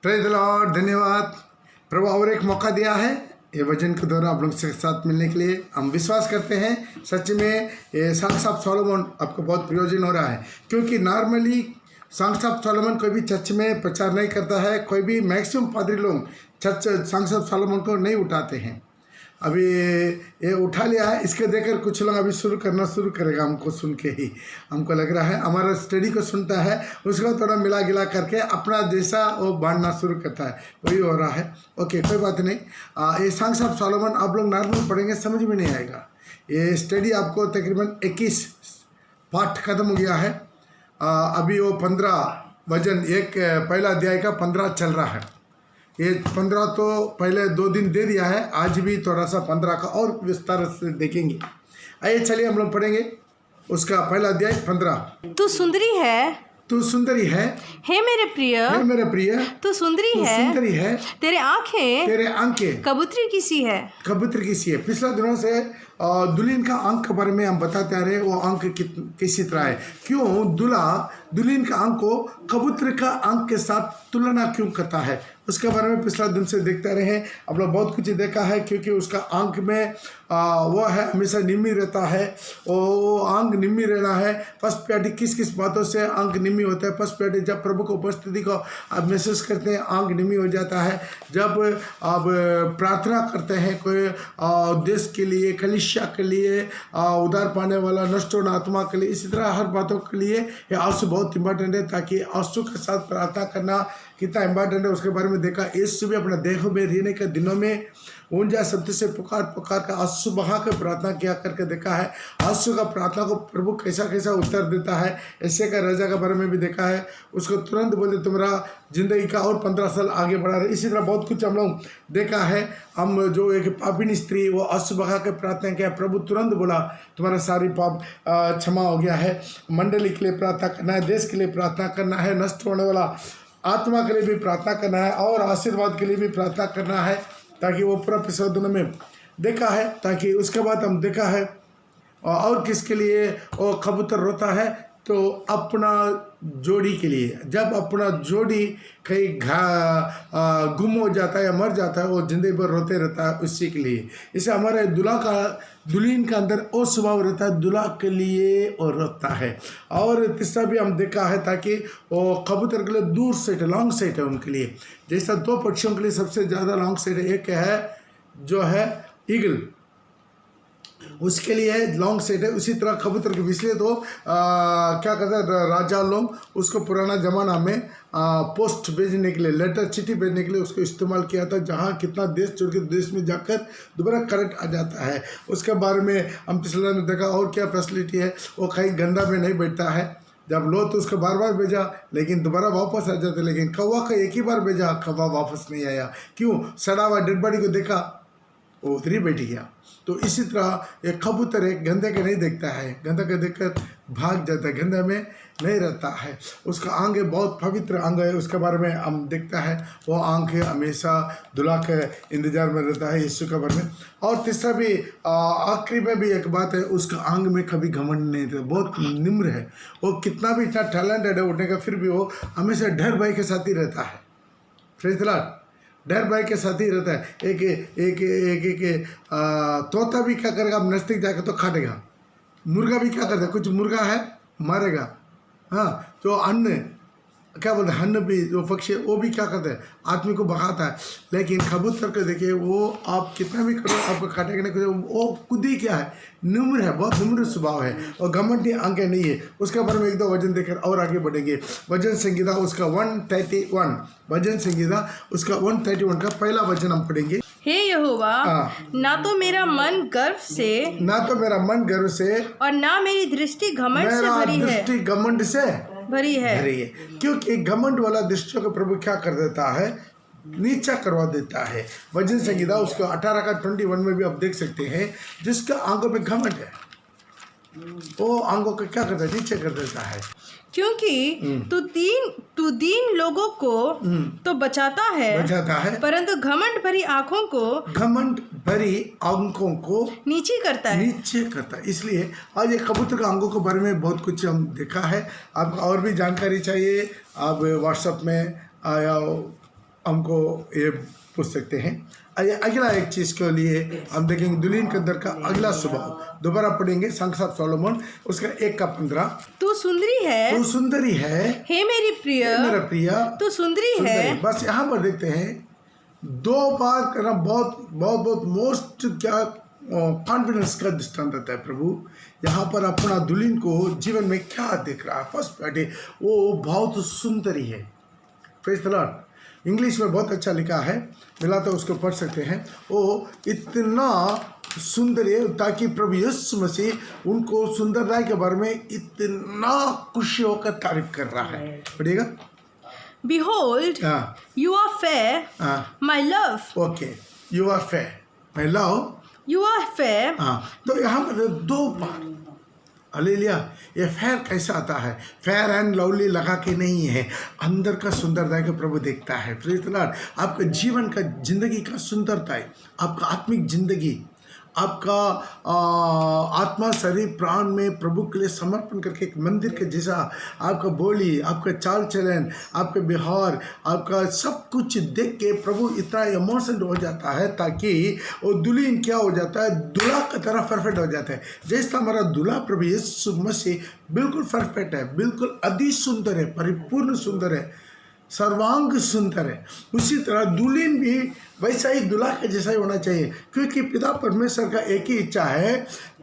Praise the Lord. धन्यवाद प्रभु, और एक मौका दिया है ये वचन के द्वारा आप लोग के साथ मिलने के लिए। हम विश्वास करते हैं सच में ये सांग्स ऑफ सोलोमन आपको बहुत प्रयोजन हो रहा है, क्योंकि नॉर्मली सांग्स ऑफ सोलोमन कोई भी चर्च में प्रचार नहीं करता है। कोई भी मैक्सिमम पादरी लोग चर्च सांग्स ऑफ सोलोमन को नहीं उठाते हैं। अभी ये उठा लिया है, इसके देखकर कुछ लोग अभी शुरू करेगा। हमको सुन के ही हमको लग रहा है हमारा स्टडी को सुनता है, उसको थोड़ा मिला गिला करके अपना जैसा वो बांटना शुरू करता है, वही हो रहा है। ओके, कोई बात नहीं। ये सांग्स ऑफ सोलोमन आप लोग नॉर्मल पढ़ेंगे, समझ में नहीं आएगा। ये स्टडी आपको तकरीबन 21 पाठ खत्म हो गया है। अभी वो 15 वचन, एक पहला अध्याय का 15 चल रहा है। ये 15 तो पहले 2 दिन दे दिया है, आज भी थोड़ा सा 15 का और विस्तार से देखेंगे। आइए चलिए हम लोग पढ़ेंगे उसका पहला अध्याय 15। तू सुंदरी है, तू सुंदरी है, हे मेरे प्रिय, हे मेरे प्रिय, तू सुंदरी है, सुंदरी है, तेरे आंखें कबूतरी की सी है। पिछले दिनों से दुल्हन का आंख के बारे में हम बताते आ रहे हैं। वो आंख किसी तरह है, क्यों दुल्हन का आंख को कबूतर का आंख के साथ तुलना क्यों करता है, उसके बारे में पिछला दिन से देखते रहे हैं। आप लोग बहुत कुछ देखा है, क्योंकि उसका आंख में वो है हमेशा निम्मी रहता है। वो आंख निम्मी रहना है। फर्स्ट प्याटी किस बातों से आंख निम्मी होता है। फर्स्ट प्याटी जब प्रभु को उपस्थिति को आप महसूस करते हैं, आंख निम्मी हो जाता है। जब आप प्रार्थना करते हैं कोई देश के लिए, कलीसिया के लिए, उधार पाने वाला नष्ट होना आत्मा के लिए, इसी तरह हर बातों के लिए ये आंसू बहुत इंपॉर्टेंट है। ताकि आंसू के साथ प्रार्थना करना कितना इंपॉर्टेंट है उसके बारे में देखा। यीशु भी अपने देह में रहने के दिनों में ऊंचा शब्द से पुकार का आंसू बहा कर प्रार्थना किया करके देखा है। आंसू का प्रार्थना को प्रभु कैसा उत्तर देता है। ऐसे का राजा के बारे में भी देखा है, उसको तुरंत बोलते तुम्हारा जिंदगी का और 15 साल आगे बढ़ा रहे। इसी तरह बहुत कुछ हम लोग देखा है। हम जो एक पापिनी स्त्री वो आंसू बहा के प्रार्थना किया, प्रभु तुरंत बोला तुम्हारा सारी पाप क्षमा हो गया है। मंडली के लिए प्रार्थना करना है, देश के लिए प्रार्थना करना है, नष्ट होने वाला आत्मा के लिए भी प्रार्थना करना है, और आशीर्वाद के लिए भी प्रार्थना करना है, ताकि वो पूरा पिछले दिनों में देखा है। ताकि उसके बाद हम देखा है और किसके लिए वो कबूतर रोता है, तो अपना जोड़ी के लिए। जब अपना जोड़ी कहीं गुम हो जाता है या मर जाता है, वो जिंदगी भर रोते रहता है उसी के लिए। इसे हमारे दुल्हन का अंदर वो स्वभाव रहता है, दूल्हा के लिए और रोता है। और तीसरा भी हम देखा है, ताकि वो कबूतर के लिए दूर सेट है, लॉन्ग सेट है उनके लिए। जैसा 2 पक्षियों के लिए सबसे ज़्यादा लॉन्ग सेट है, एक है जो है ईगल, उसके लिए लॉन्ग सेट है। उसी तरह कबूतर के इसलिए तो क्या कहते हैं राजा लोग उसको पुराना ज़माना में पोस्ट भेजने के लिए, लेटर चिट्ठी भेजने के लिए उसको इस्तेमाल किया था। जहाँ कितना देश छोड़ के देश में जाकर दोबारा करंट आ जाता है, उसके बारे में हम पिछले में देखा। और क्या फैसिलिटी है, वो कहीं गंदा में नहीं बैठता है। जब लो तो उसको बार भेजा, लेकिन दोबारा वापस आ जाते। लेकिन कौवा का एक ही बार भेजा, कौवा वापस नहीं आया। क्यों? सड़ा हुआ डेड बॉडी को देखा, वो उधर ही बैठ गया। तो इसी तरह एक कबूतर एक गंदे के नहीं देखता है, गंदा के देखकर भाग जाता है, गंदे में नहीं रहता है। उसका आंख बहुत पवित्र अंग है, उसके बारे में हम देखता है। वो आंख हमेशा दुल्हा के इंतजार में रहता है, यीशु के बारे में। और तीसरा भी आखिरी में भी एक बात है, उसका आंख में कभी घमंड नहीं रहता, बहुत निम्र है। वो कितना भी इतना टैलेंटेड है उठने का, फिर भी वो हमेशा डर भय के साथ ही रहता है। Praise the Lord. डर भय के साथ ही रहता है। एक तोता भी क्या करेगा, आप नज़दीक जाकर तो काटेगा। मुर्गा भी क्या करता है, कुछ मुर्गा है मारेगा। हाँ, तो अन्न क्या बोलते हैं, अन्न भी जो पक्षी है वो भी क्या करता है, आदमी को भगाता है। लेकिन कबूतर को देखिए, वो आप कितना भी करो आपको काटेगा नहीं। वो खुद ही क्या है, निम्र है, बहुत निम्र स्वभाव है, और घमंडी आंखें नहीं है। उसके बारे में 1-2 वचन देखकर और आगे बढ़ेंगे। भजन संगीता उसका 131, भजन संगीता उसका 131 का पहला वचन हम पढ़ेंगे। हे यहोवा, ना तो मेरा मन गर्व से और ना मेरी दृष्टि घमंड से भरी है। दृष्टि घमंड से भरी है। क्योंकि घमंड वाला दृष्टियों को प्रभु क्या कर देता है, नीचा करवा देता है। भजन संगीता उसका 18 का 21 में भी आप देख सकते हैं। जिसका आंखों में घमंड है, वो आंखों को क्या करता है, नीचे कर देता है। क्योंकि तू दीन लोगों को तो बचाता है, परंतु घमंड भरी आंखों को नीचे करता है। इसलिए आज एक कबूतर के आंखों के बारे में बहुत कुछ हम देखा है। आपको और भी जानकारी चाहिए, आप व्हाट्सएप में या हमको ये पूछ सकते हैं। आइए अगला एक चीज के लिए हम देखेंगे दुल्हन के अंदर का अगला स्वभाव। दोबारा पढ़ेंगे संग ऑफ सोलोमन उसका 1:15। तू सुंदरी है, तू सुंदरी है, हे मेरी प्रिय, मेरा प्रिय, तू सुंदरी है। बस यहाँ पर देखते हैं 2 बार करना बहुत बहुत बहुत मोस्ट क्या कॉन्फिडेंस का दृष्टांत देता है प्रभु। यहाँ पर अपना दुल्हन को जीवन में क्या देख रहा है। फर्स्ट पार्टी वो बहुत सुंदरी है। Praise the Lord. इंग्लिश में बहुत अच्छा लिखा है, मिला तो उसको पढ़ सकते हैं। वो इतना सुंदर है ताकि प्रभु यीशु मसीह उनको सुंदरता के बारे में इतना खुशी होकर तारीफ कर रहा है। पढ़िएगा। Behold, you are fair, my love. Okay, you are fair, my love. You are fair. तो यहाँ पर 2 बार हालेलुया। ये फेयर कैसा आता है? फेयर एंड लवली लगा के नहीं है, अंदर का सुंदरता को प्रभु देखता है। Praise the Lord. आपका जीवन का जिंदगी का सुंदरता है, आपका आत्मिक जिंदगी, आपका आत्मा शरीर प्राण में प्रभु के लिए समर्पण करके एक मंदिर के जैसा आपका बोली, आपका चाल चलन, आपका व्यवहार, आपका सब कुछ देख के प्रभु इतना इमोशनल हो जाता है ताकि वो दुल्हन क्या हो जाता है, दूल्हा की तरह परफेक्ट हो जाता है। जैसा हमारा दूल्हा प्रभु यीशु मसीह बिल्कुल परफेक्ट है, बिल्कुल अति सुंदर है, परिपूर्ण सुंदर है, सर्वांग सुंदर है, उसी तरह दुल्हन भी वैसा ही दूल्हा के जैसा ही होना चाहिए। क्योंकि पिता परमेश्वर का एक ही इच्छा है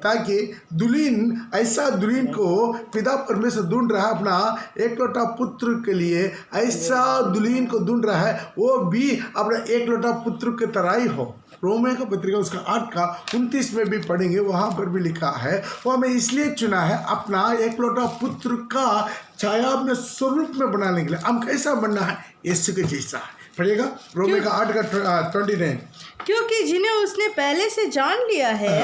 ताकि दुल्हन ऐसा दुल्हन को पिता परमेश्वर ढूंढ रहा है अपना एकलौता पुत्र के लिए, ऐसा दुल्हन को ढूंढ रहा है वो भी अपना एकलौता पुत्र के तरह ही हो। रोमियो का पत्रिका उसका 8:29 में भी पढ़ेंगे, वहाँ पर भी लिखा है वो हमें इसलिए चुना है अपना एकलौता पुत्र का छाया अपने स्वरूप में बनाने के लिए। हम कैसा बनना है? यीशु के जैसा। पढ़िएगा रोमियो का 8:29। क्योंकि जिन्हें उसने पहले से जान लिया है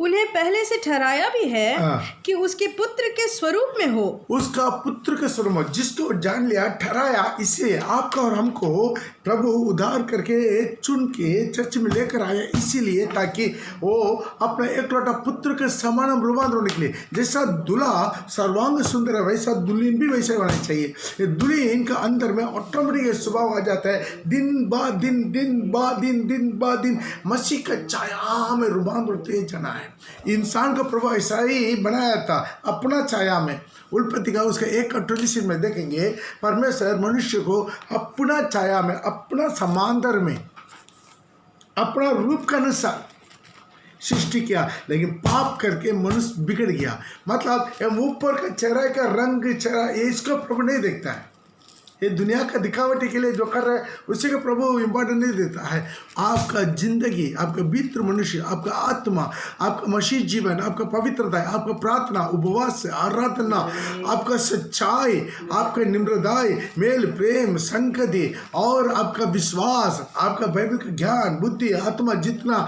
उन्हें पहले से ठहराया भी है कि उसके पुत्र के स्वरूप में हो। उसका पुत्र के स्वरूप में, जिसको जान लिया ठहराया, इसे आपका और हमको प्रभु उद्धार करके चुन के चर्च में लेकर आया, इसीलिए ताकि वो अपने एकलौता पुत्र के समान हम रूपांतर होने के लिए। जैसा दूल्हा सर्वांग सुंदर है वैसा दुल्हन भी वैसे होना चाहिए। दुल्हन का अंदर में ऑटोमेटिक स्वभाव आ जाता है, दिन बाद दिन, दिन बाद दिन, दिन बाद दिन मसीह का छाया में रूपांतर होते जाना है। इंसान को प्रभु ऐसा ही बनाया था अपना छाया में। उल्पत्ति का उसका 1:26 में देखेंगे, परमेश्वर मनुष्य को अपना छाया में, अपना समांतर में, अपना रूप के अनुसार सृष्टि किया, लेकिन पाप करके मनुष्य बिगड़ गया। मतलब ऊपर का चेहरा का रंग, चेहरा ये इसको प्रभु नहीं देखता है। ये दुनिया का दिखावटी के लिए जो कर रहा है उसी को प्रभु इम्पोर्टेंट नहीं देता है। आपका जिंदगी, आपका भीतर मनुष्य, आपका आत्मा, आपका मसीह जीवन, आपका पवित्रता, आपका प्रार्थना, उपवास, आराधना, आपका सच्चाई, आपका निम्रदाय, मेल प्रेम, संगति और आपका विश्वास, आपका बाइबल का ज्ञान, बुद्धि, आत्मा, जितना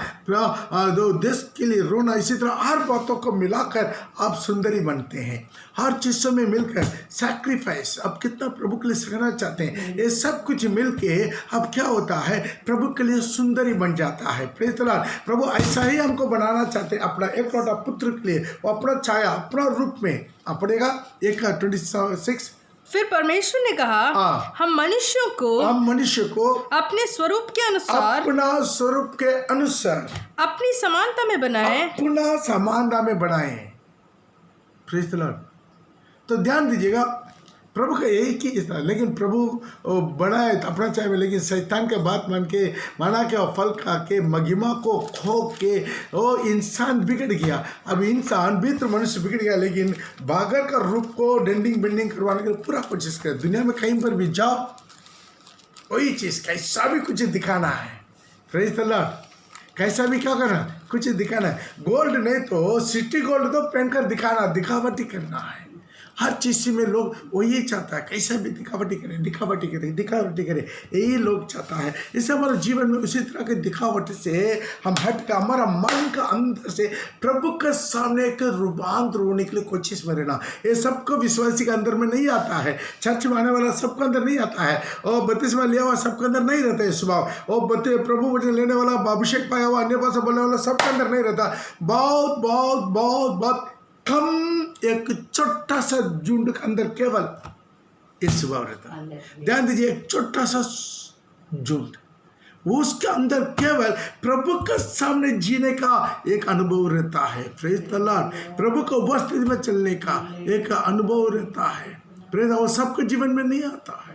देश के लिए रोना, इसी तरह हर बातों को मिलाकर आप सुंदरी बनते हैं। हर चीज़ों में मिलकर सैक्रिफाइस आप कितना प्रभु के लिए करना चाहते हैं, ये सब कुछ मिलके अब क्या होता है, प्रभु के लिए सुंदरी बन जाता है। Praise the Lord. प्रभु ऐसा ही हमको बनाना चाहते हैं अपना एकलौता पुत्र के लिए, वो अपना छाया, अपना रूप में। आप पढ़ेगा 1:26। फिर परमेश्वर ने कहा, हम मनुष्य को अपने स्वरूप के अनुसार, अपना स्वरूप के अनुसार, अपनी समानता में बनाए, अपना समानता में बनाए। Praise the Lord. तो ध्यान दीजिएगा, प्रभु का यही की इतना, लेकिन प्रभु बनाए तो अपना चाहे में, लेकिन शैतान के बात मान के, माना के और फल खा के, महिमा को खो के वो इंसान बिगड़ गया। अब इंसान भीतर मनुष्य बिगड़ गया, लेकिन बागर का रूप को डेंडिंग बेंडिंग करवाने के लिए पूरा कोशिश करे। दुनिया में कहीं पर भी जाओ वही चीज़, कैसा भी कुछ दिखाना है। Praise the Lord. कैसा भी क्या करना, कुछ दिखाना है। गोल्ड नहीं तो सिटी गोल्ड तो पहन कर दिखाना, दिखावटी करना है। हर चीज़ में लोग वही चाहता है, कैसा भी दिखावटी करें, दिखावटी करें, दिखावटी करें, यही लोग चाहता है। इससे हमारे जीवन में उसी तरह के दिखावटी से हम हट कर हमारा मन का अंदर से प्रभु के सामने एक रूपांतर होने के लिए कोशिश में रहना। ये सबको विश्वासी के अंदर में नहीं आता है, चर्च में आने वाला सबके अंदर नहीं आता है, और बत्तीसवा लिया हुआ सबके अंदर नहीं रहता है स्वभाव, और प्रभु वचन लेने वाला, अभिषेक पाया हुआ, अन्य भाषा बोलने वाला सबके अंदर नहीं रहता। बहुत बहुत बहुत बहुत कम एक छोटा सा झुंड के अंदर केवल इस स्वभाव रहता है। ध्यान दीजिए, एक छोटा सा झुंड, उसके अंदर केवल प्रभु के सामने जीने का एक अनुभव रहता है। Praise the Lord. प्रभु को उपस्थिति में चलने का एक अनुभव रहता है। प्रेज, वो सबके जीवन में नहीं आता है।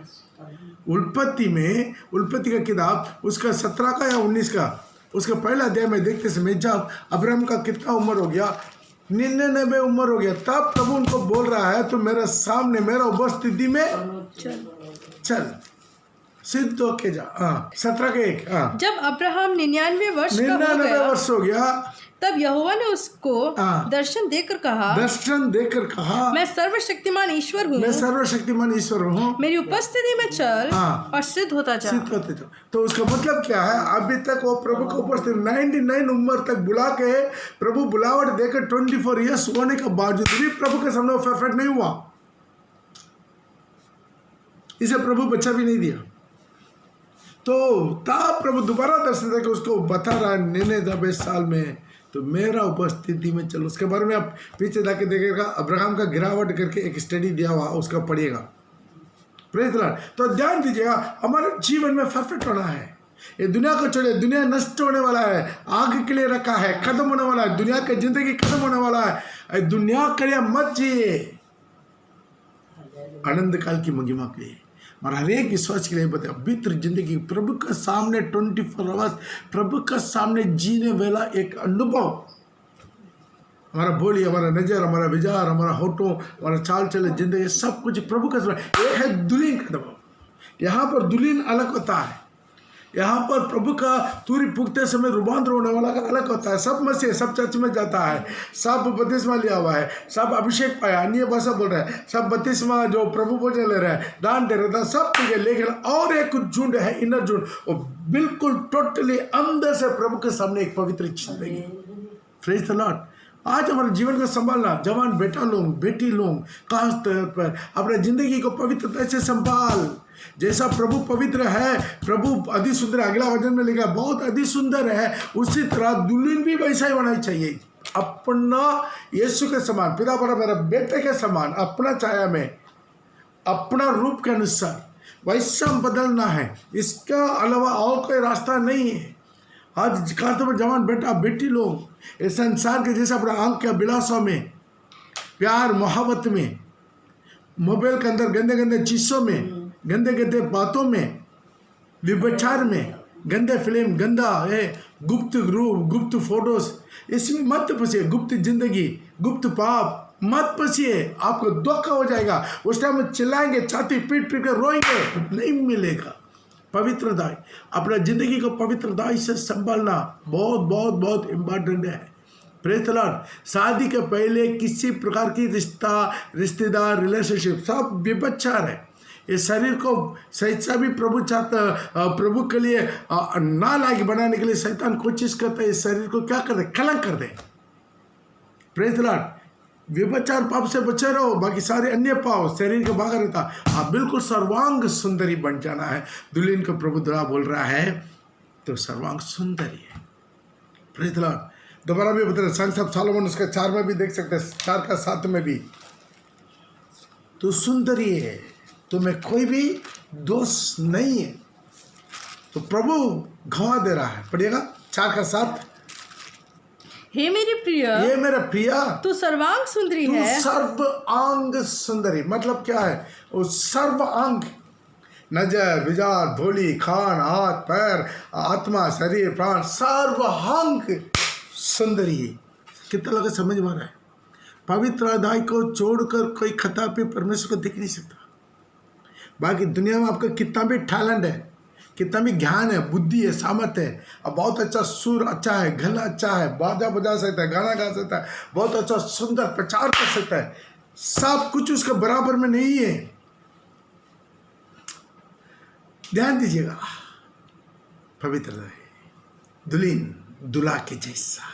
उल्पत्ति का किताब उसका 17 का या 19 का उसका पहला अध्याय में देखते समय जब अब्राहम का कितना उम्र हो गया, 99 उम्र हो गया, तब प्रभु उनको बोल रहा है तो मेरे सामने मेरा उपस्थिति में चल सिद्ध होके जा। 17 के 1। जब अब्राहम 99 वर्ष हो गया तब यहोवा ने उसको दर्शन देकर कहा, मैं सर्वशक्तिमान ईश्वर हूँ, मेरी उपस्थिति में चल और सिद्ध होता जा। तो उसका मतलब क्या है? अभी तक वो प्रभु को उपस्थित 99 उम्र तक बुला के प्रभु बुलावट देकर 24 ईयर्स होने के बावजूद भी प्रभु के सामने वो परफेक्ट नहीं हुआ। इसे प्रभु बच्चा भी नहीं दिया। तो तब प्रभु दोबारा दर्शन देकर उसको बता रहा है 99 साल में तो मेरा उपस्थिति में चलो। उसके बारे में आप पीछे जाके देखिएगा, अब्राहम का गिरावट करके एक स्टडी दिया हुआ, उसका पढ़िएगा। Praise the Lord. तो ध्यान दीजिएगा, हमारे जीवन में परफेक्ट होना है। ये दुनिया को छोड़िए, दुनिया नष्ट होने वाला है, आग के लिए रखा है, खत्म होने वाला है, दुनिया की जिंदगी खत्म होने वाला है। दुनिया के लिए मत जिए, आनंद काल की महिमा के लिए और हर एक विश्वास के लिए बताया पवित्र जिंदगी प्रभु के सामने 24 आवर्स प्रभु के सामने जीने वाला एक अनुभव। हमारा बोली, हमारा नजर, हमारा विचार, हमारा होठों, हमारा चाल चले, जिंदगी सब कुछ प्रभु के सामने। एक है दुल्हन का अनुभव। यहाँ पर दुल्हन अलग होता है, यहाँ पर प्रभु का तुरी फूकते समय रूपांतर होने वाला का अलग होता है। सब मसीह, सब चर्च में जाता है, सब बपतिस्मा लिया हुआ है, सब अभिषेक पाया, अन्य भाषा बोल रहा है, सब बपतिस्मा जो प्रभु भोजन ले रहा है, दान दे रहा था, सब ठीक है। लेकिन और एक झुंड है, इनर झुंड, वो बिल्कुल टोटली अंदर से प्रभु के सामने एक पवित्र जिंदगी। Praise the Lord. आज हमारे जीवन को संभालना, जवान बेटा लोग, बेटी लोग, खास तौर पर अपने जिंदगी को पवित्रता से संभाल। जैसा प्रभु पवित्र है, प्रभु अति सुंदर, अगला वचन में लिखा बहुत अति सुंदर है, उसी तरह दुल्हन भी वैसा ही होना चाहिए। अपना यीशु के समान, पिता पर मेरा बेटे के समान, अपना छाया में, अपना रूप के अनुसार वैसा बदलना है। इसका अलावा और कोई रास्ता नहीं है। आज खासतौर पर जवान बेटा बेटी लोग इस संसार के जैसे अपना आंख के अभिलाषों में, प्यार मोहब्बत में, मोबाइल के अंदर गंदे गंदे चीज़ों में, गंदे गंदे बातों में, विभचार में, गंदे फिल्म, गंदा है, गुप्त रूप, गुप्त फोटोज, इसमें मत फंसिए। गुप्त जिंदगी, गुप्त पाप मत फंसिए, आपको धोखा हो जाएगा। उस टाइम में चिल्लाएंगे, छाती पीट पीट कर रोएंगे, नहीं मिलेगा। पवित्रता, अपना जिंदगी को पवित्रता से संभालना बहुत बहुत बहुत इम्पोर्टेंट है। Praise the Lord. शादी के पहले किसी प्रकार की रिश्तेदार, रिलेशनशिप सब व्यभिचार है। इस शरीर को सहित भी प्रभु चाहता, प्रभु के लिए ना लायक बनाने के लिए शैतान कोशिश करता है। इस शरीर को क्या कर दे? कलंक कर दे। Praise the Lord. व्यभिचार पाप से बचे रहो, बाकी सारे अन्य पाप शरीर के बाहर रहता। आप बिल्कुल सर्वांग सुंदरी बन जाना है। दुल्हन को प्रभु द्वारा बोल रहा है तो सर्वांग सुंदरी है। Praise the Lord. दोबारा भी बता रहे, संग सब सोलोमन उसका 4 में भी देख सकते हैं, 4 का 7 में भी, तो सुंदरी है, तुम्हें कोई भी दोष नहीं है। तो प्रभु गवाह दे रहा है। पढ़िएगा 4 का 7। हे मेरी प्रिय, ये मेरा प्रिया, तू सर्वांग सुंदरी है। सर्वांग सुंदरी मतलब क्या है? वो सर्वांग, नजर, विचार, भोली, खान, हाथ, पैर, आत्मा, शरीर, प्राण, सर्वांग सुंदरी है। कितना लोग समझ में आ रहा है? पवित्र अध्याय को छोड़कर कोई खता पे परमेश्वर को देख नहीं सकता। बाकी दुनिया में आपका कितना भी टैलेंट है, कितना भी ज्ञान है, बुद्धि है, सामर्थ्य है, अब बहुत अच्छा सुर अच्छा है, गला अच्छा है, बाजा बजा सकता है, गाना गा सकता है, बहुत अच्छा सुंदर प्रचार कर सकता है, सब कुछ उसके बराबर में नहीं है। ध्यान दीजिएगा, पवित्र है, दुल्हन दुल्हा के जैसा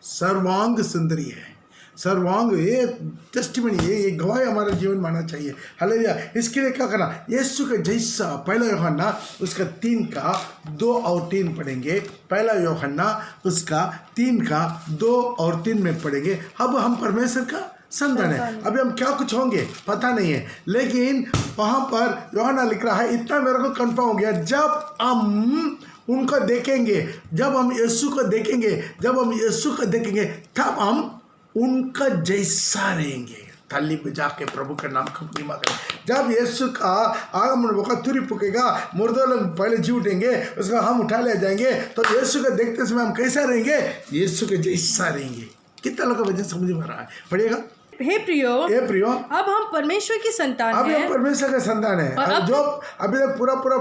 सर्वांग सुंदरी है। सर्वांग, ये टेस्टिमनी, ये गवाही हमारा जीवन मानना चाहिए। हालेलुया। इसके लिए क्या करना? यीशु के जैसा। पहला यूहन्ना उसका 3 का 2 और 3 पढ़ेंगे। पहला यूहन्ना उसका 3 का 2 और 3 में पढ़ेंगे। अब हम परमेश्वर का संतान है। अभी हम क्या कुछ होंगे पता नहीं है, लेकिन वहाँ पर यूहन्ना लिख रहा है, इतना मेरे को कंफर्म हो गया, जब हम उनको देखेंगे, जब हम यीशु को देखेंगे, जब हम यीशु को देखेंगे, तब हम उनका जैसा रहेंगे। थाली बजा के प्रभु का नाम को महिमा करें। जब यीशु का आगमन होगा, तुरी फूकेगा, मुर्दों लोग पहले जी उठेंगे, उसको हम उठा ले जाएंगे, तो यीशु को देखते समय हम कैसा रहेंगे? यीशु के जैसा रहेंगे। कितना लोग का वचन समझ में आ रहा है? पढ़िएगा। हे प्रियो, अब हम परमेश्वर की संतान अब हैं। हम परमेश्वर का संतान है। जो अभी तक पूरा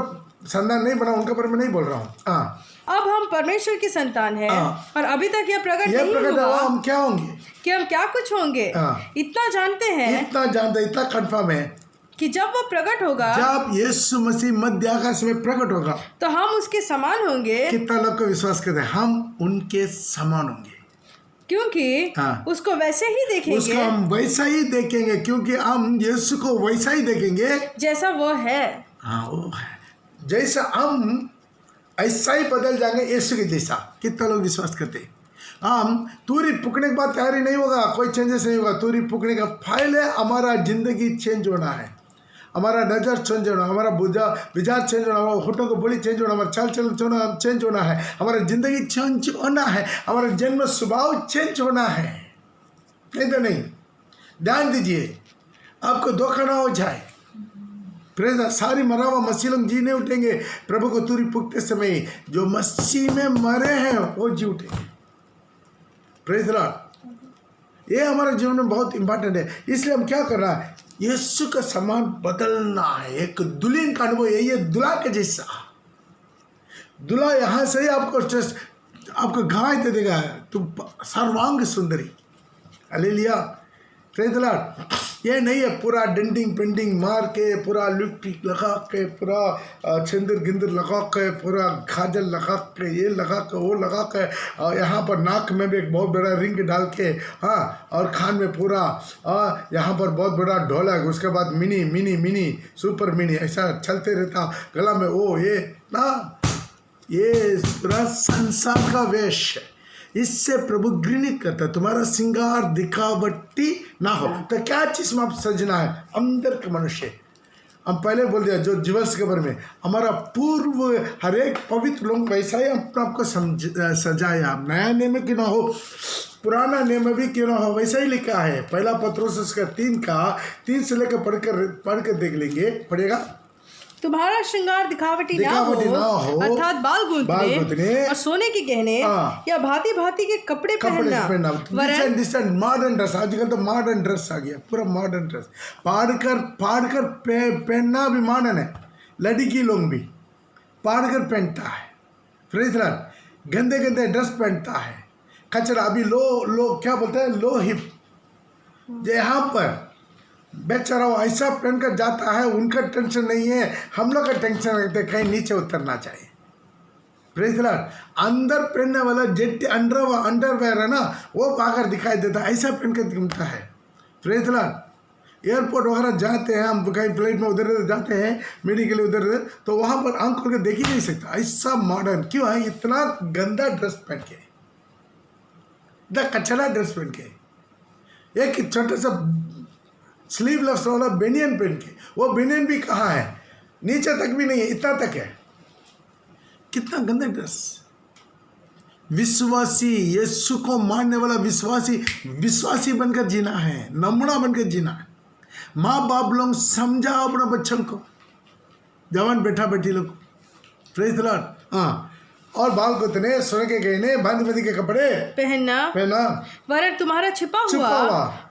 संतान नहीं बना, उनका पर मैं नहीं बोल रहा हूँ। हाँ, अब हम परमेश्वर की संतान हैं, और अभी तक यह प्रकट नहीं हुआ हम क्या होंगे, कि हम क्या कुछ होंगे। इतना जानते हैं, इतना कंफर्म है कि जब वो प्रकट होगा, जब यीशु मसीह मध्य आकाश में प्रकट होगा, तो हम उसके समान होंगे। कितना लोग को विश्वास करते हैं? हम उनके समान होंगे, क्योंकि उसको वैसे ही देखेंगे, उसको हम वैसा ही देखेंगे, क्योंकि हम यीशु को वैसा ही देखेंगे जैसा वो है। हाँ, वो है जैसा, हम ऐसा ही बदल जाएंगे यीशु के जैसा। कितना लोग विश्वास करते हैं? हम तूरी फूकने के बाद तैयारी नहीं होगा, कोई चेंजेस नहीं होगा। तूरी फूकने का पहले हमारा जिंदगी चेंज होना है, हमारा नज़र चेंज होना, हमारा विचार चेंज होना, हमारा होठों को बोली चेंज होना, हमारा चाल चलन चेंज होना है, हमारा जिंदगी चेंज होना है, हमारा जन्म स्वभाव चेंज होना है। नहीं तो नहीं। ध्यान दीजिए, आपको धोखा ना हो जाए। प्रेज, सारी मरा हुआ मसीह लोग जी नहीं उठेंगे। प्रभु को तुरी फूकते समय जो मसीह में मरे हैं वो जी उठेंगे। Praise Lord. ये हमारे जीवन में बहुत इंपॉर्टेंट है। इसलिए हम क्या कर रहा है? यीशु का समान बदलना है। एक दुल्हन का अनुभव यही है, दुल्हा के जैसा। दुल्हा यहाँ से ही आपको घाय दे देगा, तुम सर्वांग सुंदरी। Hallelujah, praise Lord. ये नहीं है पूरा डेंटिंग पेंटिंग मार के, पूरा लिपस्टिक लगा के, पूरा छिंदर गिंदर लगा के, पूरा खाजल लगा के, ये लगा के, वो लगा के, और यहाँ पर नाक में भी एक बहुत बड़ा रिंग डाल के, हाँ, और खान में पूरा, यहाँ पर बहुत बड़ा ढोलक, उसके बाद mini mini mini super mini, ऐसा चलते रहता, गला में वो ये ना, ये पूरा संसार का वेश है। इससे प्रभु घृणित करता है। तुम्हारा श्रृंगार दिखावटी ना हो। तो क्या चीज़ में आप सजना है? अंदर का मनुष्य। हम पहले बोल दिया, जो जीवस के बारे में, हमारा पूर्व हर एक पवित्र लोग वैसा ही अपने आप को सजाया। नया नियम क्यों ना हो, पुराना नियम भी क्यों ना हो, वैसा ही लिखा है। पहला पत्रोस उसका 3 से लेकर पढ़कर देख लेंगे। पढ़ेगा। तुम्हारा श्रृंगार दिखावटी ना हो, अर्थात बाल गूंथने और सोने के गहने या भांति भांति के कपड़े पहनना। मॉडर्न ड्रेस, आजकल तो मॉडर्न ड्रेस आ गया, पूरा मॉडर्न ड्रेस। फाड़ कर पहनना भी मॉडर्न है। लड़की लोग भी फाड़ कर पहनता है। Praise Lord. गंदे गंदे ड्रेस पहनता है, कचरा। अभी लो क्या बोलते हैं, लो हिप। यहाँ पर बेचारा वो ऐसा पहन कर जाता है, उनका टेंशन नहीं है, हम लोग का टेंशन रहते हैं कहीं नीचे उतरना चाहिए। Praise Lord. अंदर पहनने वाला जेट अंडरवेयर है ना, वो पाकर दिखाई देता है, ऐसा पहन कर घूमता है। Praise Lord. एयरपोर्ट वगैरह जाते हैं हम, कहीं फ्लाइट में उधर जाते हैं मेडिकल उधर, तो वहाँ पर आंख खोल के देख ही नहीं सकता, ऐसा मॉडर्न क्यों है? इतना गंदा ड्रेस पहन के, इतना कचरा ड्रेस पहन के, एक छोटा सा स्लीवलेस वाला बेनियन पहन के। वो बेनियन भी कहाँ है? नीचे तक भी नहीं है, इतना तक है। कितना गंदा ड्रेस। विश्वासी, यीशु को मानने वाला विश्वासी बनकर जीना है, नमूना बनकर जीना है। माँ बाप लोग समझाओ अपने बच्चों को, जवान बेटा बेटी लोग। Praise the Lord. हाँ, और बाल गुथने, सोने के गहने, भांति के कपड़े पहनना, वरन तुम्हारा छिपा हुआ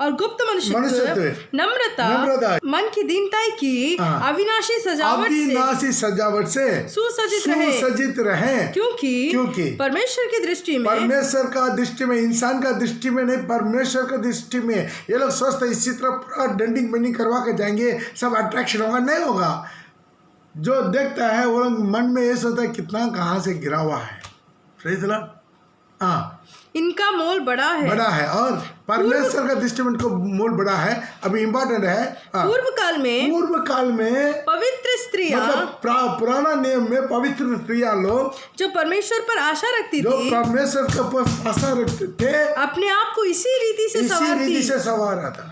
और गुप्त मनुष्यत्व, नम्रता, मन की दीनताई की अविनाशी सजावट से सुसज्जित रहे। क्योंकि परमेश्वर की दृष्टि में, परमेश्वर का दृष्टि में, इंसान का दृष्टि में नहीं, परमेश्वर का दृष्टि में ये लोग स्वस्थ। इसी तरह पूरा डेंटिंग पेंटिंग करवा के जाएंगे, सब अट्रैक्शन होगा? नहीं होगा। जो देखता है वो मन में ये सोचता है कितना कहाँ से गिरा हुआ है। Praise the Lord. हाँ, इनका मोल बड़ा है और परमेश्वर का दृष्टिकोण को मोल बड़ा है। अभी इम्पोर्टेंट है, पूर्व काल में पवित्र स्त्रियां, मतलब पुराना नियम में पवित्र स्त्रियां लोग जो परमेश्वर पर आशा रखती जो थी, परमेश्वर के ऊपर आशा रखते थे, अपने आप को इसी रीति से सवारा था।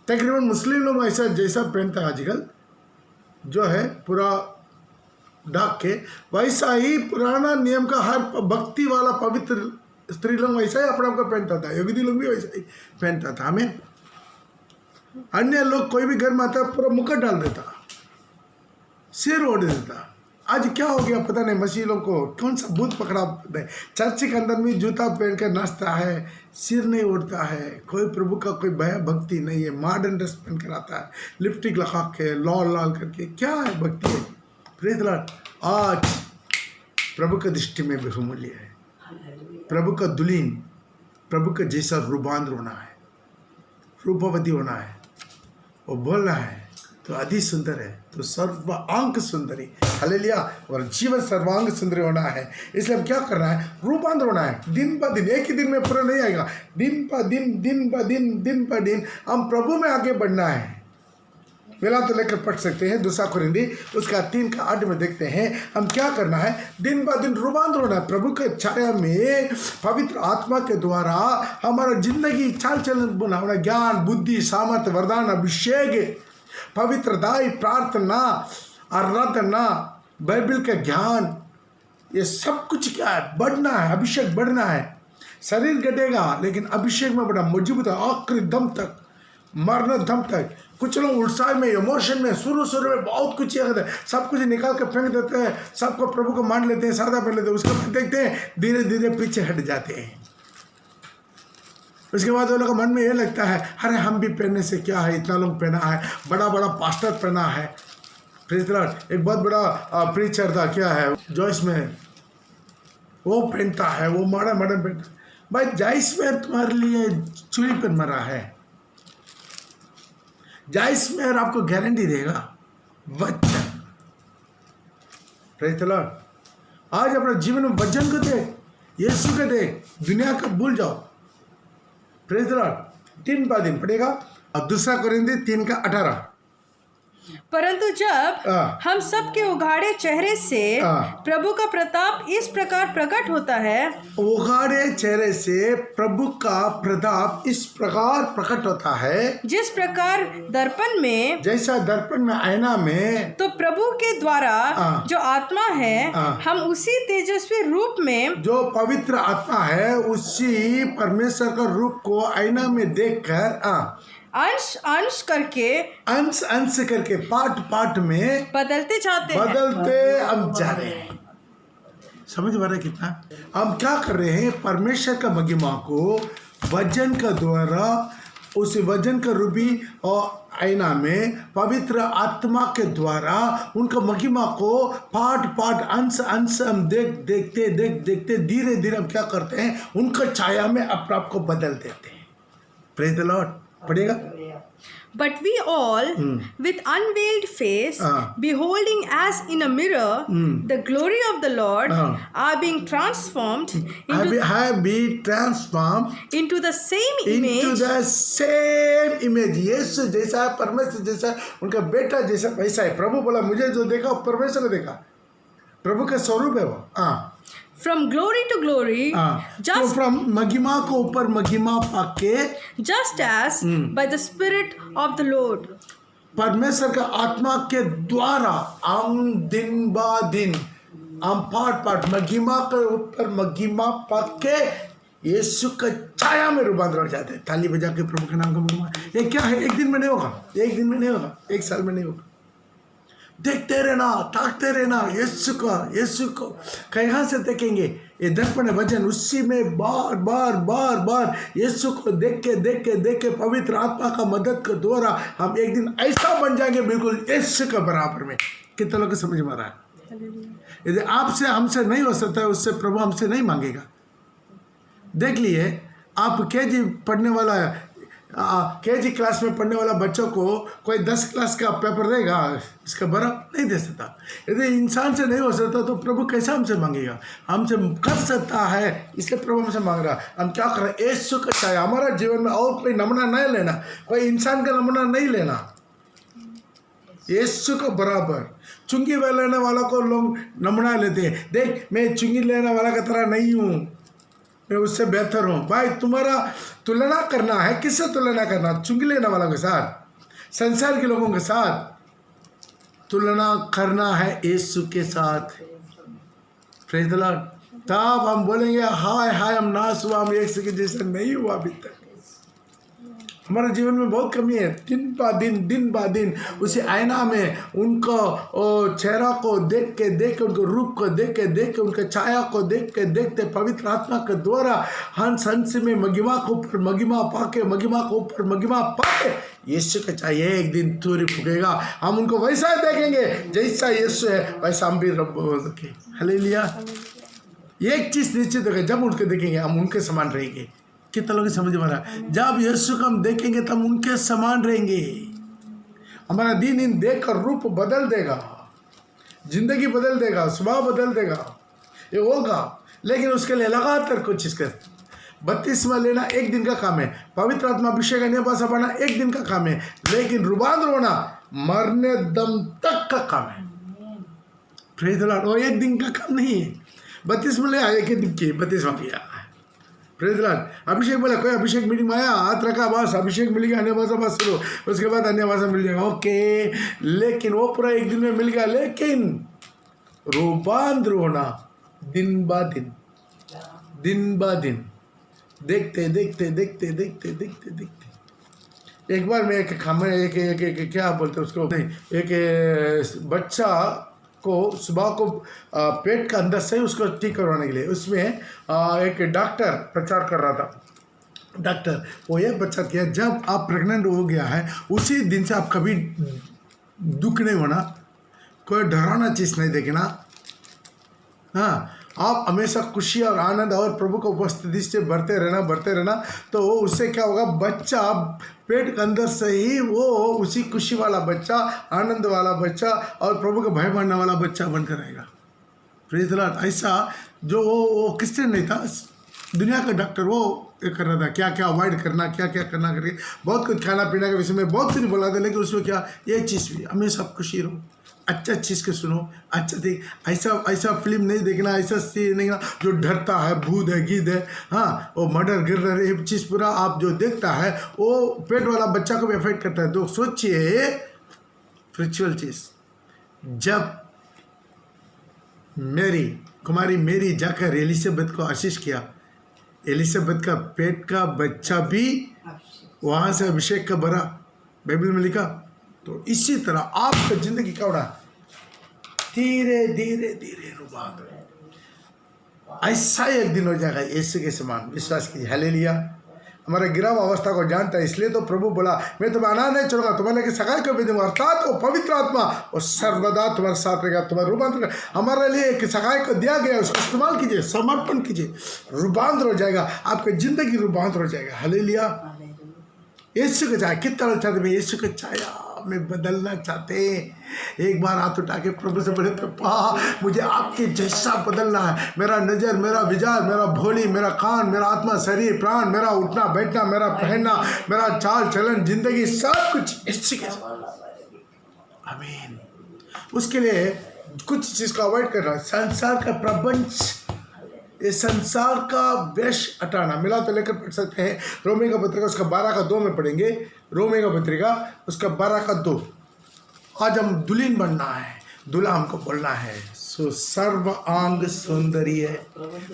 तकरीबन मुस्लिम लोग ऐसा जैसा पहनता है आजकल, जो है पूरा ढक के, वैसा ही पुराना नियम का हर भक्ति वाला पवित्र स्त्री लोग वैसा ही अपना आपका पहनता था। यहूदी लोग भी वैसा ही पहनता था। हमें अन्य लोग कोई भी घर में आता पूरा मुकुट डाल देता, सिर ओढ़ देता। आज क्या हो गया पता नहीं, मसीह लोग को कौन सा भूत पकड़ा है। चर्च के अंदर में जूता पहन कर नाचता है, सिर नहीं ओढ़ता है, कोई प्रभु का कोई भय भक्ति नहीं है। मॉडर्न ड्रेस पहन कर आता है, लिपस्टिक लगा के लाल लाल करके, क्या है भक्ति है? Praise the Lord. आज प्रभु का दृष्टि में बहुमूल्य है। प्रभु का दुल्हन, प्रभु का जैसा रूपांतर होना है, रूपवती होना है, वो बोलना है तो अति सुंदर है, तो सर्वांग सुंदरी, हालेलुया। और जीवन सर्वांग सुंदर होना है। इसलिए हम क्या करना है? रूपांतर होना है। दिन ब दिन, एक ही दिन में पूरा नहीं आएगा, दिन ब दिन हम प्रभु में आगे बढ़ना है। वेला तो लेकर पढ़ सकते हैं, 2 कोरिन्थी उसका 3:8 में देखते हैं हम क्या करना है। दिन ब दिन रूपांतर होना है। प्रभु के छाया में पवित्र आत्मा के द्वारा हमारा जिंदगी चाल चलन बनाना, ज्ञान बुद्धि सामर्थ्य वरदान अभिषेक, पवित्रताई, प्रार्थना, आराधना, बाइबल का ज्ञान, ये सब कुछ क्या है? बढ़ना है, अभिषेक बढ़ना है। शरीर घटेगा लेकिन अभिषेक में बड़ा मजबूत है, आखिरी दम तक, मरने दम तक। कुछ लोग उत्साह में, इमोशन में, शुरू में बहुत कुछ है, सब कुछ निकाल कर फेंक देते हैं, सबको प्रभु को मान लेते हैं, सादा पहन लेते हैं, उसके बाद देखते हैं धीरे धीरे पीछे हट जाते हैं। उसके बाद वो लोग मन में ये लगता है, अरे हम भी पहनने से क्या है, इतना लोग पहना है, बड़ा बड़ा पास्टर पहना है। Praise the Lord. एक बहुत बड़ा प्रीचर था, क्या है, जॉइस में, वो पहनता है, वो मॉडर्न पहनता है। भाई जॉइस में तुम्हारे लिए चूड़ी पर मरा है, जॉइस में आपको गारंटी देगा बच्चा। Praise the Lord. आज अपने जीवन में वचन को देख, यीशु को देख, दुनिया का भूल जाओ। Praise the Lord. दिन ब दिन पढ़ेगा। और 2 कोरिन्थी 3:18, परंतु जब हम सब के उघाड़े चेहरे से प्रभु का प्रताप इस प्रकार प्रकट होता है, उघाड़े चेहरे से प्रभु का प्रताप इस प्रकार प्रकट होता है, जिस प्रकार दर्पण में, जैसा दर्पण में, आईना में, तो प्रभु के द्वारा जो आत्मा है, हम उसी तेजस्वी रूप में, जो पवित्र आत्मा है, उसी परमेश्वर का रूप को आईना में देखकर अंश करके पार्ट में बदलते हम जा रहे हैं। समझ पा रहे कितना? हम क्या कर रहे हैं? परमेश्वर का महिमा को वजन का द्वारा, उस वजन का रूपी और आईना में पवित्र आत्मा के द्वारा उनका महिमा को पार्ट अंश हम देखते धीरे धीरे हम क्या करते हैं? उनका छाया में अपने आप को बदल देते हैं। Praise the Lord. पढ़ेगा। But we all, with unveiled face, beholding as in a mirror the glory of the Lord, are being transformed into the same image. यीशु जैसा, परमेश्वर जैसा, उनका बेटा जैसा वैसा है। प्रभु बोला मुझे जो देखा परमेश्वर ने देखा, प्रभु का स्वरूप है वो। From glory to glory, just from महिमा को ऊपर महिमा पाके, just as by the Spirit of the Lord, परमेश्वर का आत्मा के द्वारा हम दिन ब दिन हम पार्ट महिमा के ऊपर महिमा पाके यीशु का छाया में रूपांतर हो जाते हैं। ताली बजा के प्रभु के नाम का महिमा। ये क्या है? एक दिन में नहीं होगा, एक दिन में नहीं होगा, एक साल में नहीं होगा। देखते रहना, ताकते रहना यीशु को। कहाँ से देखेंगे? ये दर्पण वचन, उसी में बार यीशु को देख के पवित्र आत्मा का मदद के द्वारा हम एक दिन ऐसा बन जाएंगे बिल्कुल यीशु के बराबर में। कितने लोग समझ में आ रहा है? यदि आपसे हमसे नहीं हो सकता है, उससे प्रभु हमसे नहीं मांगेगा। देख लिए आप केजी पढ़ने वाला केजी क्लास में पढ़ने वाला बच्चों को कोई 10 क्लास का पेपर देगा, इसका बराबर नहीं दे सकता। यदि इंसान से नहीं हो सकता तो प्रभु कैसा हमसे मांगेगा? हमसे कर सकता है, इसलिए प्रभु हमसे मांग रहा। हम क्या कर रहे हैं? यीशु का चाहे हमारा जीवन में और कोई नमूना नहीं लेना, कोई इंसान का नमूना नहीं लेना, यीशु को बराबर। चुंगी लेने वाला को लोग नमूना लेते हैं, देख मैं चुंगी लेने वाला का तरह नहीं हूँ, मैं उससे बेहतर हूँ। भाई तुम्हारा तुलना करना है, किससे तुलना करना? चुंगी लेने वालों के साथ, संसार के लोगों के साथ तुलना करना है यीशु के साथ। Praise the Lord. तब हम बोलेंगे हाय हाय हम नाश हुआ, हम यीशु के जैसे नहीं हुआ अभी तक। हमारे जीवन में बहुत कमी है। दिन बा दिन उसी आईना में उनको चेहरा को देख के उनको रूप को देख के उनके छाया को देखते पवित्र आत्मा के द्वारा हंस में महिमा को ऊपर महिमा पाके यीशु का चाहिए एक दिन तूरी फूकेगा। हम उनको वैसा देखेंगे जैसा यीशु है, वैसा हम भी रब हो सके। हालेलुया। एक चीज निश्चित है, जब उनके देखेंगे हम उनके समान रहेंगे। कितना लोग समझ में आ रहा है? जब यीशु को हम देखेंगे तब उनके समान रहेंगे। हमारा दिन देखकर रूप बदल देगा, जिंदगी बदल देगा, स्वभाव बदल देगा, ये होगा। लेकिन उसके लिए लगातार कुछ चीज कर। बपतिस्मा लेना एक दिन का काम है, पवित्र आत्मा अभिषेक अन्य भाषा पढ़ना एक दिन का काम है, लेकिन रूपांतर होना मरने दम तक का काम है। Praise the Lord. वो एक दिन का काम नहीं है। बपतिस्मा ले आया, एक दिन की बपतिस्मा किया। Praise the Lord. अभिषेक बोला, कोई अभिषेक मीटिंग में आया, हाथ रखा, बस अभिषेक मिल गया, अन्य भाषा बस सुनो, उसके बाद अन्य भाषा मिल जाएगा, ओके। लेकिन वो पूरा एक दिन में मिल गया, लेकिन रूपांतर होना दिन बा दिन देखते। एक बार मैं एक क्या बोलते उसको, नहीं, एक बच्चा को सुबह को पेट का अंदर से उसको ठीक करवाने के लिए उसमें एक डॉक्टर प्रचार कर रहा था। डॉक्टर वो ये प्रचार किया, जब आप प्रेग्नेंट हो गया है उसी दिन से आप कभी दुख नहीं होना, कोई डरावना चीज़ नहीं देखना, हाँ आप हमेशा खुशी और आनंद और प्रभु को उपस्थिति से बढ़ते रहना। तो उससे क्या होगा, बच्चा पेट के अंदर से ही वो उसी खुशी वाला बच्चा, आनंद वाला बच्चा और प्रभु का भय मानने वाला बच्चा बनकर रहेगा। Praise the Lord. ऐसा जो वो क्रिश्चियन नहीं था, दुनिया का डॉक्टर, वो ये कर रहा था, क्या क्या अवॉइड करना, क्या क्या करना करके बहुत कुछ खाना पीना के विषय में बहुत कुछ बोला था। लेकिन उसमें क्या, ये चीज़ भी हमेशा खुशी रहो, अच्छा चीज़ के सुनो, अच्छा देख, ऐसा फिल्म नहीं देखना, ऐसा सीन नहीं देखना जो डरता है, भूत है, गीत है, हाँ वो मर्डर गिर रहे, ये चीज़ पूरा आप जो देखता है वो पेट वाला बच्चा को भी अफेक्ट करता है। तो सोचिए स्पिरिचुअल चीज़, जब कुमारी मेरी जाकर एलिजाबेथ को आशीष किया, एलिजाबेथ का पेट का बच्चा भी वहाँ से अभिषेक का भरा, बाइबल में लिखा। तो इसी तरह आपका जिंदगी का उड़ा धीरे रूपांतर ऐसा ही एक दिन हो जाएगा यीशु के समान। विश्वास कीजिए। हालेलुया। हमारा गिरा हुआ अवस्था को जानता है, इसलिए तो प्रभु बोला मैं तुम्हें अनाथ नहीं छोड़ूंगा, तुम्हारे लेके सगाई को भी दूंगा, अर्थात वो पवित्र आत्मा और सर्वदा तुम्हारे साथ रहेगा, तुम्हारा रूपांतर हमारे लिए एक सगाई को दिया गया, उसको इस्तेमाल कीजिए, समर्पण कीजिए, रूपांतर हो जाएगा, आपकी जिंदगी रूपांतर हो जाएगा। हालेलुया। यीशु को चाहे कितना चाहते, मैं यीशु को छाया में बदलना चाहते। एक बार हाथ उठा के प्रभु से बोले, पापा मुझे आपके जैसा बदलना है, मेरा नज़र, मेरा विचार, मेरा भोली, मेरा कान, मेरा आत्मा, शरीर, प्राण, मेरा उठना बैठना, मेरा पहनना, मेरा चाल चलन, जिंदगी, सब कुछ यीशु के साथ। आमीन। उसके लिए कुछ चीज़ का अवॉइड करना, संसार का प्रपंच, ये संसार का वेश हटाना। मिला तो लेकर पढ़ सकते हैं रोमी का पत्रिका उसका 12:2 में पढ़ेंगे। रोमी का पत्रिका उसका 12:2। आज हम दुल्हन बनना है, दूल्हा हमको बोलना है, सो सर्वांग सुंदरी है,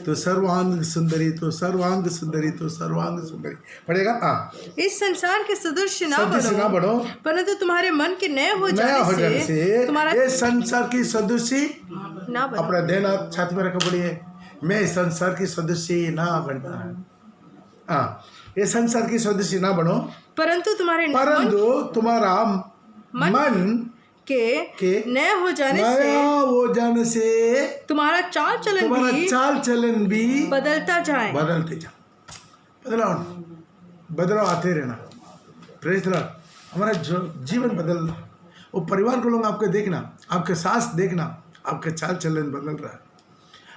तो सर्वांग सुंदरी, तो सर्वांग सुंदरी, तो सर्वांग सुंदरी पढ़ेगा। हाँ, इस संसार के सदृश ना बढ़ो, परंतु तुम्हारे मन के नए हो जाने से तुम्हारा ये संसार की सदृशी ना बनो। अपना देना छाती में रखा पड़िए, मैं इस संसार की सदस्य ना बनना है। हाँ, ये संसार की सदस्य ना बनो, परंतु तुम्हारा मन के नया हो जाने से तुम्हारा चाल चलन भी बदलते जाए। बदलाव आते रहना। Praise the Lord. हमारा जो जीवन बदल, वो परिवार को लोग आपके देखना, आपके सास देखना, आपके चाल चलन बदल रहा है।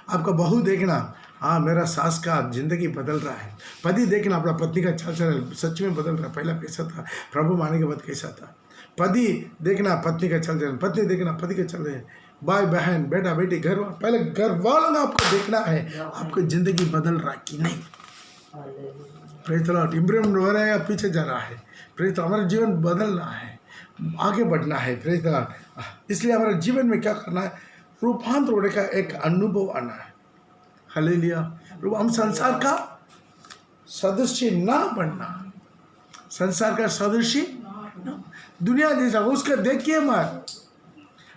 आपका बहू देखना, हाँ मेरा सास का जिंदगी बदल रहा है। पति देखना, अपना पत्नी का चाल चलन सच में बदल रहा है। पहला कैसा था, प्रभु माने के बाद कैसा था। पति देखना पत्नी का चाल चलन, पत्नी देखना पति का चाल चलन, भाई बहन बेटा बेटी घर, पहले घर वालों ने आपको देखना है आपकी जिंदगी बदल रहा है कि नहीं। Praise the Lord. इम्प्रूवमेंट हो रहा है या पीछे जा रहा है। Praise the Lord. हमारा जीवन बदलना है, आगे बढ़ना है। Praise the Lord. इसलिए हमारे जीवन में क्या करना है, रूपांतर होने का एक अनुभव आना है। हालेलुया। हम संसार का सदस्य ना बनना, संसार का सदस्य दुनिया जैसा उसका देखिए मत।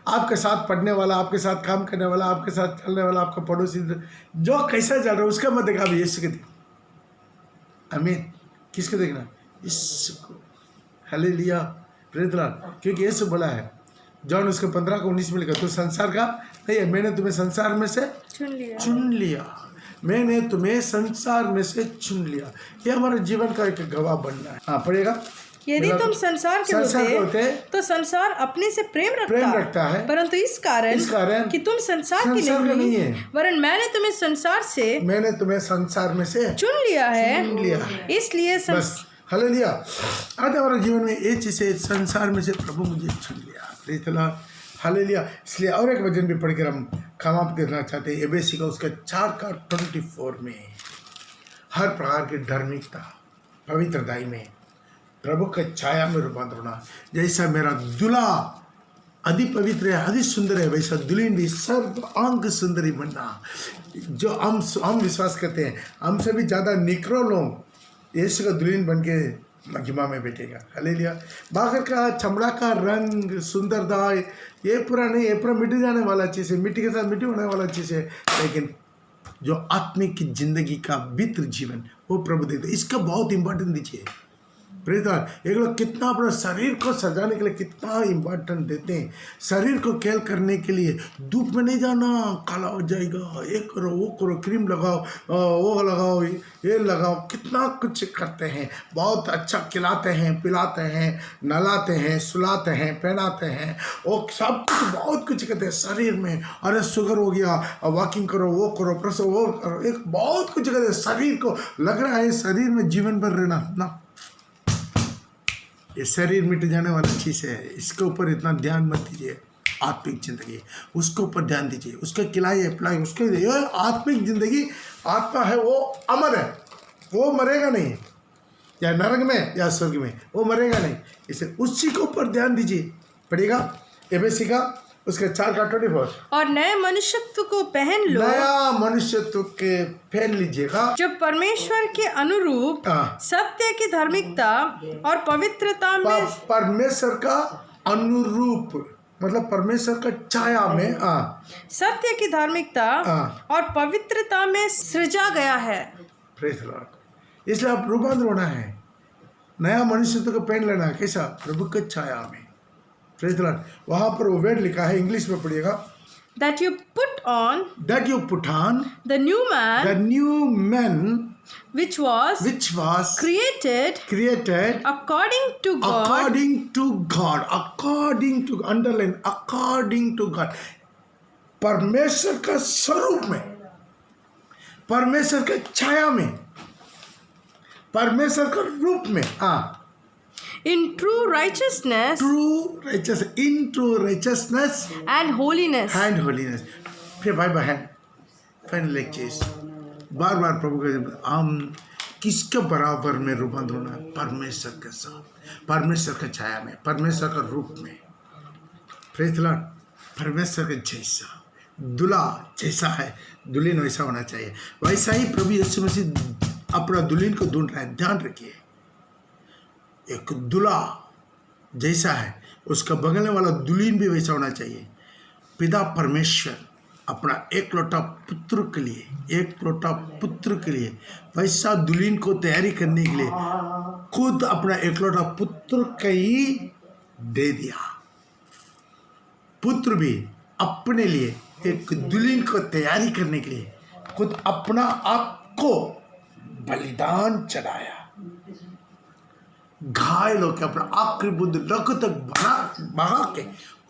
आपके साथ पढ़ने वाला, आपके साथ काम करने वाला, आपके साथ चलने वाला, आपका पड़ोसी जो कैसा चल रहा है उसका मत देखा। अभी यीशु के देख, आमीन। किसको देखना, इसको। हालेलुया। Praise the Lord. क्योंकि यीशु बोला है, जॉन उसके 15:19 में लिखा, तो संसार का नहीं है, मैंने तुम्हें संसार में से चुन लिया। मैंने तुम्हें संसार में से चुन लिया। ये हमारे जीवन का एक गवाह बनना है। हाँ पढ़िएगा। यदि तुम संसार के होते तो संसार अपने से प्रेम रखता है, परंतु इस कारण कि तुम संसार के नहीं है, वरन मैंने तुम्हें संसार में से चुन लिया है, इसलिए हालेलुया। आज हमारे जीवन में ये चीज़ है, संसार में से प्रभु मुझे चुन लिया। Praise the Lord. हालेलुया। इसलिए और एक वचन भी पढ़कर हम समाप्त करना चाहते हैं। एबेसी का उसका 4:24 में, हर प्रकार की धार्मिकता पवित्रताई में प्रभु के छाया में रूपांतर होना। जैसा मेरा दूल्हा अति पवित्र है, अति सुंदर है, वैसा दुल्हन भी सर्वांग सुंदरी बनना। जो हम विश्वास करते हैं, हमसे भी ज़्यादा निकरो लोग यीशु का दुल्हन बन के महिमा में बैठेगा। हालेलुया। बाहर का चमड़ा का रंग सुंदरता ये पूरा नहीं, ये पूरा मिट जाने वाला चीज़ है, मिट्टी के साथ मिट्टी होने वाला चीज़ है। लेकिन जो आत्मिक की जिंदगी का पवित्र जीवन वो प्रभु देते, इसका बहुत इंपॉर्टेंट दीजिए। Praise the Lord. एक लोग कितना अपने शरीर को सजाने के लिए कितना इम्पोर्टेंट देते हैं। शरीर को केयर करने के लिए धूप में नहीं जाना, काला हो जाएगा, ये करो वो करो, क्रीम लगाओ, वो लगाओ, ये लगाओ, कितना कुछ करते हैं। बहुत अच्छा खिलाते हैं, पिलाते हैं, नहलाते हैं, सुलाते हैं, पहनाते हैं, वो सब कुछ बहुत कुछ करते हैं शरीर में। अरे शुगर हो गया, वॉकिंग करो, वो करो, प्रेस वो करो, एक बहुत कुछ करते हैं। शरीर को लग रहा है शरीर में जीवन भर रहना ना, ये शरीर मिट जाने वाली चीज़ है। इसके ऊपर इतना ध्यान मत दीजिए। आत्मिक जिंदगी उसके ऊपर ध्यान दीजिए, उसके खिलाइए पिलाइए, उसके आत्मिक जिंदगी आत्मा है, वो अमर है, वो मरेगा नहीं, या नरक में या स्वर्ग में, वो मरेगा नहीं। इसे उसी के ऊपर ध्यान दीजिए। पढ़िएगा एबेसी का उसके 4:24। और नए मनुष्यत्व को पहन लो, नया मनुष्यत्व के पहन लीजिएगा, जो परमेश्वर के अनुरूप सत्य की धार्मिकता और पवित्रता में, परमेश्वर का अनुरूप मतलब परमेश्वर का छाया में, सत्य की धार्मिकता और पवित्रता में सृजा गया है। Praise the Lord. इसलिए आप रूपांतर होना है, नया मनुष्यत्व को पहन लेना है। कैसा, प्रभु के छाया में। Praise the Lord. वहाँ पर वो वर्ड लिखा है, इंग्लिश में पढ़िएगा, that you put on the new man which was created according to God, underline according to God, परमेश्वर का स्वरूप में, परमेश्वर के छाया में, परमेश्वर का रूप में, in true righteousness and holiness। फिर भाई बहन फाइनल एक चीज बार बार प्रभु के हम किसके बराबर में रूपांतर होना है, परमेश्वर के साथ, परमेश्वर के छाया में, परमेश्वर का रूप में। Praise the Lord. परमेश्वर के जैसा दूल्हा जैसा है, दुल्हन वैसा होना चाहिए। वैसा ही प्रभु यीशु मसीह अपना दुल्हन को ढूंढ रहा है। ध्यान रखिए, एक दूल्हा जैसा है उसका बगलने वाला दुल्हन भी वैसा होना चाहिए। पिता परमेश्वर अपना एकलौता पुत्र के लिए वैसा दुल्हन को तैयारी करने के लिए खुद अपना एकलौता पुत्र का ही दे दिया। पुत्र भी अपने लिए एक दुल्हन को तैयारी करने के लिए खुद अपना आप को बलिदान चढ़ाया। घायल होकर अपना आखिरी बुद्ध लघु तक बहा के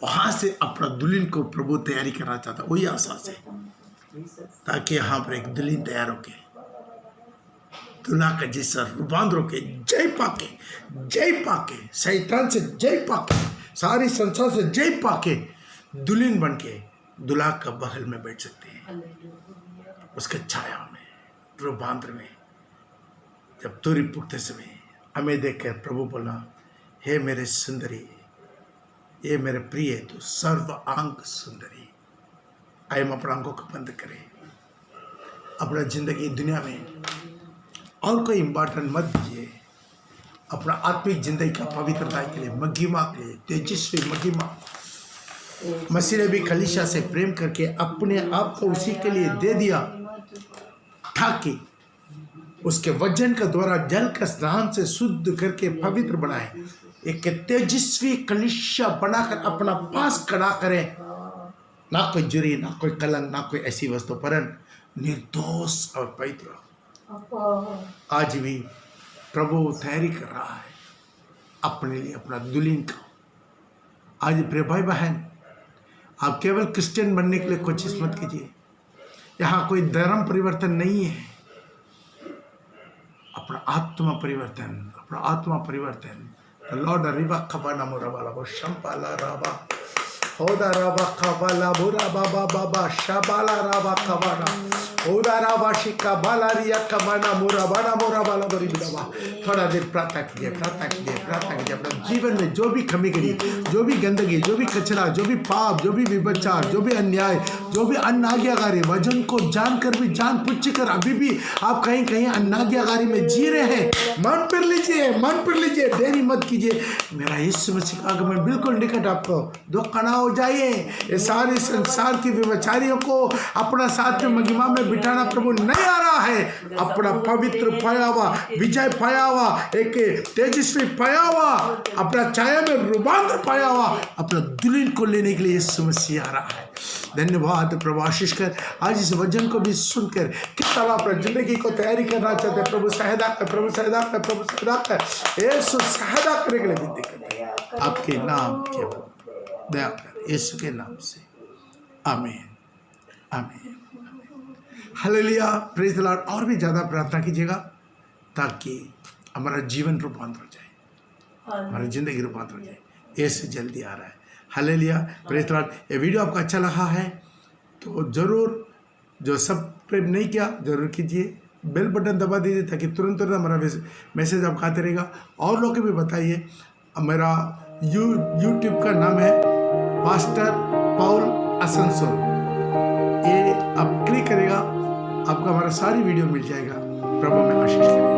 वहां से अपना दुल्हन को प्रभु तैयारी करना चाहता, वही आशा से, ताकि यहाँ पर एक दुल्हन तैयार होके दुल्हा का जैसा रूपांतर होके जय पाके शैतान से जय पाके सारी संसार से जय पाके दुल्हन बन के दुल्हा का बगल में बैठ सकते हैं, उसके छाया में रूपांतर में। जब तुरी पुगते समय हमें देखकर प्रभु बोला, हे मेरे सुंदरी, ये मेरे प्रिय तो सर्वांग सुंदरी। आइए हम अपना आंखों को बंद करें, अपना जिंदगी दुनिया में और कोई इम्पोर्टेंट मत दीजिए, अपना आत्मिक जिंदगी का पवित्रता के लिए, महिमा के लिए, तेजस्वी महिमा। मसीह ने भी कलीसिया से प्रेम करके अपने आप को उसी के लिए दे दिया, ताकि उसके वचन का द्वारा जल का स्नान से शुद्ध करके पवित्र बनाए, एक तेजस्वी कलीसिया बनाकर अपना पास खड़ा करें, ना कोई जुरी, ना कोई कलंक, ना कोई ऐसी वस्तु, परंतु निर्दोष और पवित्र। आज भी प्रभु तैयारी कर रहा है अपने लिए, अपना दुल्हन का। आज प्रिय भाई बहन, आप केवल क्रिश्चियन बनने के लिए कोशिश मत कीजिए, यहाँ कोई धर्म परिवर्तन नहीं है, अपना आत्मा परिवर्तन, अपना आत्मा परिवर्तन। लॉर्ड रिवा खबाना मोरा वाला वो शंपाला राबा होदा राबा खबाला बुरा बाबा बाबा शाबाला राबा खबाना होदा राबा शिका बाला रिया खबाना मोरा बाला बरी बिलावा। थोड़ा देर प्रार्थना कीजिए, प्रार्थना कीजिए, प्रार्थना कीजिए। अपने जीवन में जो भी कमी करी, जो भी गंदगी, जो भी कचरा, जो भी पाप, जो भी विभचार, जो भी अन्याय, जो भी अनाज्ञाकारी वचन को जानकर भी जान पूछ कर अभी भी आप कहीं कहीं अनाज्ञाकारी में जी रहे हैं, मन पर लीजिए, मन पर लीजिए, देरी मत कीजिए। मेरा यीशु मसीह का आगमन बिल्कुल निकट, आपको दुख ना हो जाइए। ये सारे संसार की व्यभिचारियों को अपना साथ में महिमा में बिठाना प्रभु नहीं आ रहा है। अपना पवित्र पाया हुआ, विजय पाया हुआ, एक तेजस्वी पाया हुआ, अपना छाया में रूपांतर पाया हुआ अपना दुल्हन को लेने के लिए यीशु मसीह आ रहा है। धन्यवाद प्रभु, आशीष कर आज इस वचन को भी सुनकर किस तरह अपनी जिंदगी को तैयारी करना चाहते हैं। प्रभु सहायता कर, प्रभु सहायता कर, प्रभु सहायता कर, यीशु सहायता करने के लिए विनती करते हैं आपके नाम केवल दया कर, यीशु के नाम से, आमीन, आमीन, हालेलुया, प्रेज द लॉर्ड। और भी ज़्यादा प्रार्थना कीजिएगा ताकि हमारा जीवन रूपांतर हो जाए, हमारी जिंदगी रूपांतर हो जाए। यीशु जल्दी आ रहा है। Hallelujah, praise the Lord. ये वीडियो आपको अच्छा लगा है तो ज़रूर, जो सब्सक्राइब नहीं किया ज़रूर कीजिए, बेल बटन दबा दीजिए ताकि तुरंत हमारा मैसेज आपको आते रहेगा। और लोग भी बताइए। मेरा यूट्यूब का नाम है पास्टर पाउल असनसोल, ये आप क्लिक करेगा, आपको हमारा सारी वीडियो मिल जाएगा। प्रभु में आशीष करेगा।